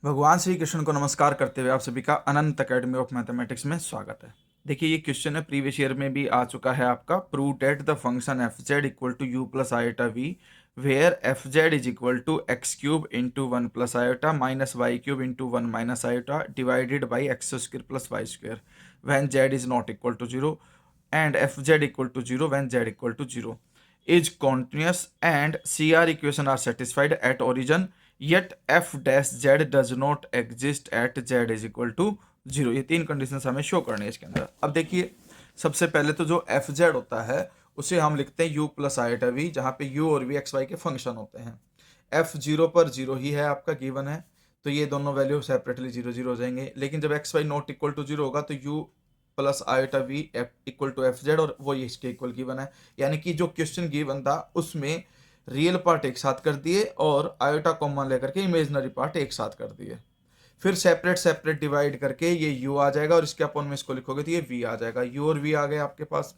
भगवान श्री कृष्ण को नमस्कार करते हुए आप सभी का अनंत अकेडमी ऑफ मैथमेटिक्स में स्वागत है। देखिए, ये क्वेश्चन है, प्रीवियस ईयर में भी आ चुका है आपका। Prove that the function F Z equal to U plus iota V where F Z is equal to x cube into one plus iota minus Y cube into one minus iota divided by X square plus Y square when Z is not equal to zero and F Z equal to zero when Z equal to zero is continuous and CR equation are satisfied at origin yet f dash z does not exist at z is equal to 0। ये तीन conditions हमें show करनी है इसके अंदर। अब देखिए, सबसे पहले तो जो एफ जेड होता है उसे हम लिखते हैं u प्लस आयोटा वी, जहाँ पे u और v एक्स वाई के फंक्शन होते हैं। f जीरो पर जीरो ही है आपका गिवन है, तो ये दोनों वैल्यू सेपरेटली जीरो जीरो हो जाएंगे। लेकिन जब X Y not equal to zero होगा तो u plus iota V equal to F Z, और वो इसके इक्वल गिवन है। यानी कि जो क्वेश्चन गिवन था उसमें रियल पार्ट एक साथ कर दिए और आयोटा कॉमन लेकर के इमेजनरी पार्ट एक साथ कर दिए। फिर सेपरेट सेपरेट डिवाइड करके ये u आ जाएगा और इसके अपन में इसको लिखोगे तो ये v आ जाएगा। u और v आ गए आपके पास।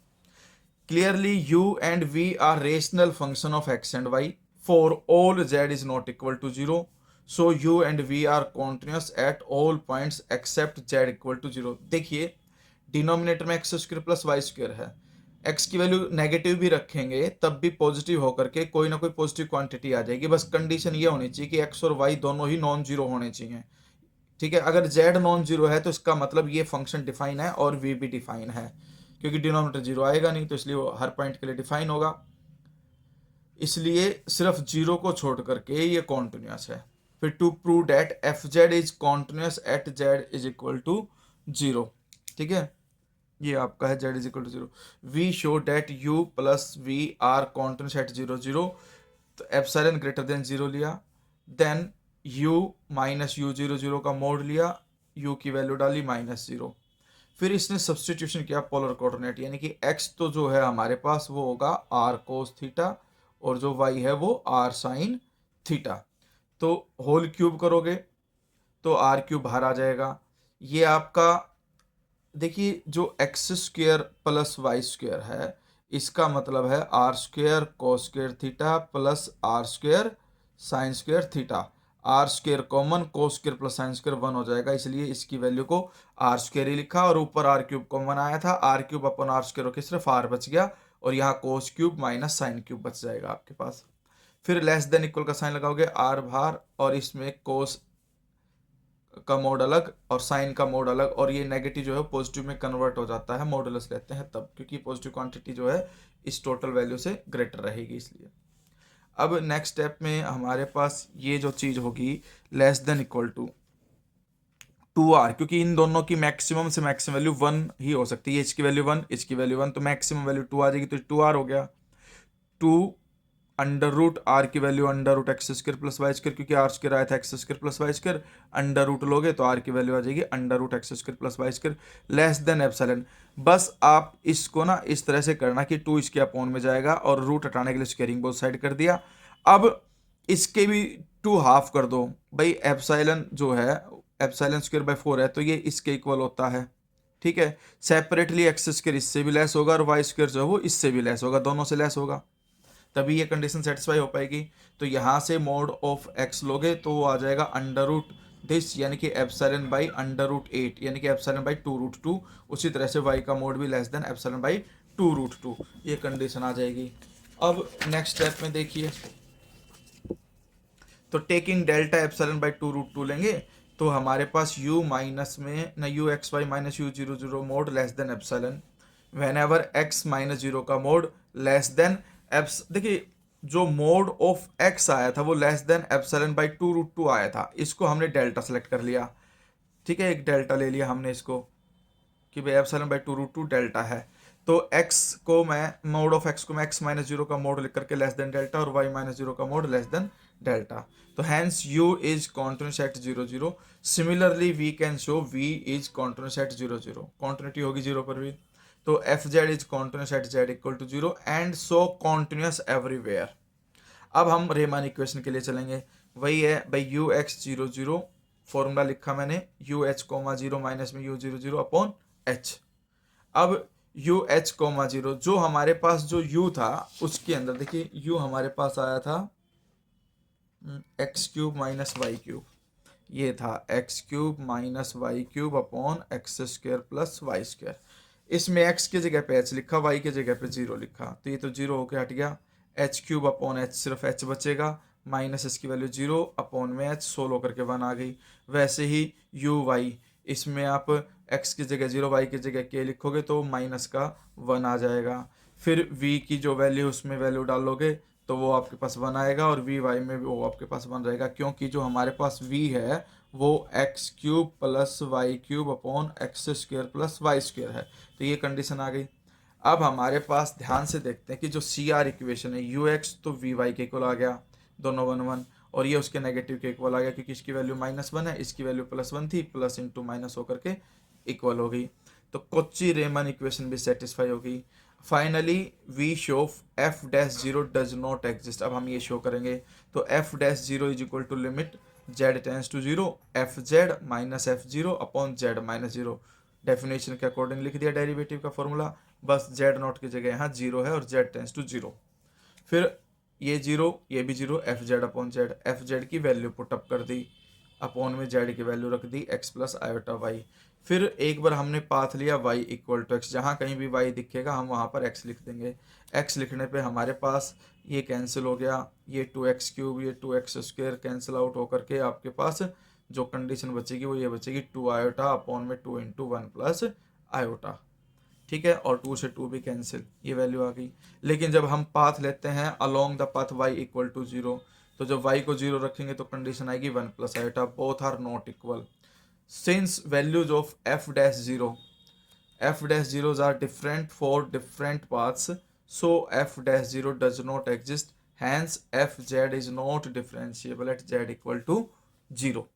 Clearly u and v are rational function of x and y for all z is not equal to zero. So u and v are continuous at all points except z equal to zero. देखिए, denominator में x square plus y square है, x की value negative भी रखेंगे तब भी positive होकर के कोई ना कोई पॉजिटिव क्वांटिटी आ जाएगी। बस कंडीशन ये होनी चाहिए कि एक्स और वाई दोनों ही नॉन जीरो होने चाहिए। ठीक है, अगर जेड नॉन जीरो है तो इसका मतलब ये फंक्शन डिफाइन है और वी भी डिफाइन है, क्योंकि डिनोमिनेटर जीरो आएगा नहीं, तो इसलिए वो हर पॉइंट के लिए डिफाइन होगा। इसलिए सिर्फ जीरो को छोड़ करके ये कॉन्टिन्यूस है। फिर to prove that F Z is continuous at Z is equal to zero. ठीक है, ये आपका है z is equal to zero. We show that u plus V are continuous at zero zero, तो एप्सिलॉन ग्रेटर देन जीरो लिया, then u minus you zero zero का mode लिया, u की वैल्यू डाली माइनस जीरो। फिर इसने substitution किया polar coordinate, यानी कि x तो जो है हमारे पास वो होगा r कोस थीटा और जो y है वो r साइन थीटा। तो होल क्यूब करोगे तो r क्यूब बाहर आ जाएगा। ये आपका देखिए, जो X square plus Y square है इसका मतलब है R square cos square theta plus R square sine square theta. R square common, cos square plus sine square one हो जाएगा, इसलिए इसकी वैल्यू को आर स्क्वेयर ही लिखा और ऊपर आर क्यूब कॉमन आया था। R cube upon r square होकर सिर्फ आर बच गया और यहाँ cos cube minus sine cube बच जाएगा आपके पास। फिर लेस देन इक्वल का साइन लगाओगे, आर बाहर और इसमें कोस का मोड अलग और साइन का मोड अलग, और ये नेगेटिव जो है पॉजिटिव में कन्वर्ट हो जाता है, मॉडुलस लेते हैं तब, क्योंकि पॉजिटिव क्वांटिटी जो है इस टोटल वैल्यू से ग्रेटर रहेगी इसलिए। अब नेक्स्ट स्टेप में हमारे पास ये जो चीज होगी less than equal to two r, क्योंकि इन दोनों की मैक्सिमम से मैक्सिमम वैल्यू वन ही हो सकती है। इसकी वैल्यू वन, इसकी वैल्यू वन, तो मैक्सिमम वैल्यू टू आ जाएगी, तो टू आर हो गया। टू अंडर रूट आर की value under root x square plus y square, क्योंकि आर स्क्वायर आया था x square plus y square, under root लोगे तो आर की वैल्यू आ जाएगी under root x square plus y square less than epsilon. बस आप इसको ना इस तरह से करना कि टू इसके अपॉन में जाएगा और रूट हटाने के लिए स्क्वायरिंग बोथ साइड कर दिया। अब इसके भी टू हाफ कर दो भाई, एप्सिलॉन जो है एप्सिलॉन स्क्वायर बाय फोर है तो ये इसके इक्वल होता है। ठीक है, सेपरेटली एक्स स्क्वायर इससे भी लेस होगा और वाई स्क्वायर जो है वो इससे भी लेस होगा, दोनों से लेस होगा, तभी ये कंडीशन सेटिस्फाई हो पाएगी। तो यहाँ से मोड ऑफ एक्स लोगे तो वो आ जाएगा अंडर रूट दिस, यानी कि epsilon by under root eight, यानी कि epsilon by two root two. उसी तरह से वाई का मोड भी less than epsilon by two root two, ये कंडीशन आ जाएगी। अब नेक्स्ट स्टेप में देखिए, तो taking delta epsilon by two root two लेंगे तो हमारे पास u माइनस में न u x y minus you zero zero mod less than epsilon whenever x minus zero का मोड लेस देन एप्स। देखिए, जो मोड ऑफ एक्स आया था वो less than epsilon by two root two आया था, इसको हमने डेल्टा सेलेक्ट कर लिया। ठीक है, एक डेल्टा ले लिया हमने इसको कि भाई epsilon by two root two delta है। तो x को मैं मोड ऑफ x को मैं x माइनस जीरो का मोड लिख करके लेस देन डेल्टा और y माइनस जीरो का मोड लेस देन डेल्टा, तो hence u is continuous at zero zero. Similarly we can show v is continuous at zero zero, continuity होगी zero पर भी। तो f Z is continuous at z equal to zero and so continuous everywhere. अब हम रेमान equation के लिए चलेंगे, वही है भाई u x zero zero, formula लिखा मैंने u h comma zero minus में u zero zero upon h. अब यू एच कोमा जीरो, जो हमारे पास जो u था उसके अंदर देखिए u हमारे पास आया था x cube minus Y cube, ये था x cube minus Y cube upon x square plus y square. इसमें एक्स की जगह पे एच लिखा, वाई की जगह पे जीरो लिखा, तो ये तो जीरो होके हट गया। एच क्यूब अपॉन एच, सिर्फ एच बचेगा, माइनस इसकी वैल्यू जीरो, अपॉन में एच, सोल्व करके वन आ गई। वैसे ही यू वाई, इसमें आप एक्स की जगह जीरो, वाई की जगह के लिखोगे तो माइनस का वन आ जाएगा। फिर वी की जो वैल्यू उसमें वैल्यू डालोगे तो वो आपके पास वन आएगा, और वी वाई में भी वो आपके पास वन रहेगा, क्योंकि जो हमारे पास वी है वो x cube plus y cube upon x square plus y square है। तो ये कंडीशन आ गई। अब हमारे पास ध्यान से देखते हैं कि जो सी आर इक्वेशन है, यू एक्स तो वी वाई के इक्वल आ गया, दोनों वन वन, और ये उसके नेगेटिव के इक्वल आ गया, क्योंकि इसकी वैल्यू माइनस वन है, इसकी वैल्यू प्लस वन थी, प्लस इंटू माइनस होकर के इक्वल हो गई। तो कोची रेमन इक्वेशन भी सेटिस्फाई हो गई। Finally we show f dash zero does not exist. अब हम ये शो करेंगे, तो f dash zero is equal to limit z tends to zero f z minus f zero upon z minus zero. Definition के according लिख दिया derivative का formula, बस जेड नॉट की जगह यहाँ जीरो है और जेड टेंस टू जीरो। फिर ये जीरो, ये भी zero, f Z upon Z, F Z की वैल्यू पुटअप कर दी, अपॉन में जेड की वैल्यू रख दी एक्स प्लस आयोटा वाई। फिर एक बार हमने पाथ लिया वाई इक्वल टू एक्स, जहाँ कहीं भी वाई दिखेगा हम वहाँ पर एक्स लिख देंगे। एक्स लिखने पे हमारे पास ये कैंसिल हो गया, ये टू एक्स क्यूब, ये two x square cancel out होकर के आपके पास जो कंडीशन बचेगी वो ये बचेगी, टू आयोटा अपॉन में two into one plus iota. ठीक है, और टू से टू भी कैंसिल, ये वैल्यू आ गई। लेकिन जब हम पाथ लेते हैं along the path y equal to zero, तो जब वाई को जीरो रखेंगे तो कंडीशन आएगी one plus iota, both are not equal. Since values of f dash zero, f dash zeros are different for different paths, so f dash zero does not exist, hence f Z is not differentiable at z equal to zero.